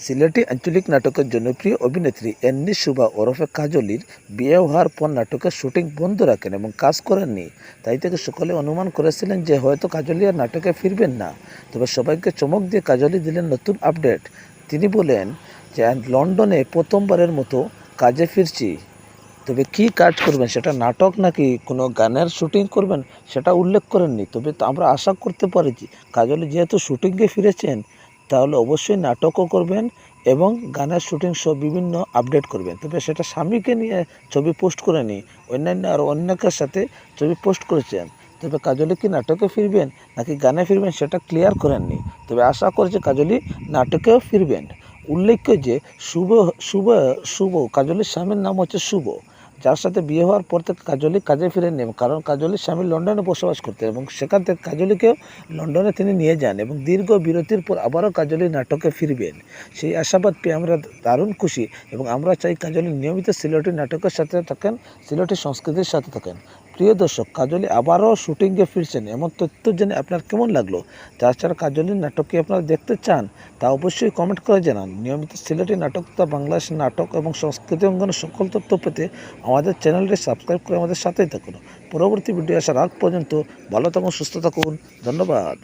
সিলেটি আঞ্চলিক নাটকের জনপ্রিয় অভিনেত্রী এন্নি শুভা ওরফে কাজলির বিয়ে হওয়ার পর নাটকের শুটিং বন্ধ রাখেন এবং কাজ করেননি। তাই থেকে সকলে অনুমান করেছিলেন যে হয়তো কাজলি আর নাটকে ফিরবেন না। তবে সবাইকে চমক দিয়ে কাজলি দিলেন নতুন আপডেট। তিনি বলেন যে লন্ডনে প্রথমবারের মতো কাজে ফিরছি। তবে কী কাজ করবেন, সেটা নাটক নাকি কোনো গানের শুটিং করবেন সেটা উল্লেখ করেননি। তবে আমরা আশা করতে পারি যে কাজলি যেহেতু শুটিংয়ে ফিরেছেন, তাহলে অবশ্যই নাটকও করবেন এবং গানের শুটিং সহ বিভিন্ন আপডেট করবেন। তবে সেটা স্বামীকে নিয়ে ছবি পোস্ট করেনি, অন্যান্য আরও অনেকের সাথে ছবি পোস্ট করেছেন। তবে কাজলি কি নাটকে ফিরবেন নাকি গানে ফিরবেন সেটা ক্লিয়ার করেননি। তবে আশা করছে কাজলি নাটকেও ফিরবেন। উল্লেখ্য যে শুভ শুভ শুভ কাজলির স্বামীর নাম হচ্ছে শুভ, যার সাথে বিয়ে হওয়ার পর থেকে কাজলি কাজে ফিরেননি, কারণ কাজলির স্বামী লন্ডনে বসবাস করতেন এবং সেখান থেকে কাজলিকেও লন্ডনে তিনি নিয়ে যান এবং দীর্ঘ বিরতির পর আবারও কাজলি নাটকে ফিরবেন। সেই আশাবাদ পেয়ে আমরা দারুণ খুশি এবং আমরা চাই কাজলি নিয়মিত সিলেটি নাটকের সাথে থাকেন, সিলেটি সংস্কৃতির সাথে থাকেন। প্রিয় দর্শক, কাজলি আবারও শুটিংয়ে ফিরছেন এমন তথ্য জেনে আপনার কেমন লাগলো? তাছাড়া কাজলির নাটক কি আপনারা দেখতে চান তা অবশ্যই কমেন্ট করে জানান। নিয়মিত সিলেটি নাটক তথা বাংলাদেশ নাটক এবং সংস্কৃতি অঙ্গনের সকল তথ্য পেতে আমাদের চ্যানেলটি সাবস্ক্রাইব করে আমাদের সাথেই থাকুন। পরবর্তী ভিডিও আসার আগ পর্যন্ত ভালো থাকুন, সুস্থ থাকুন। ধন্যবাদ।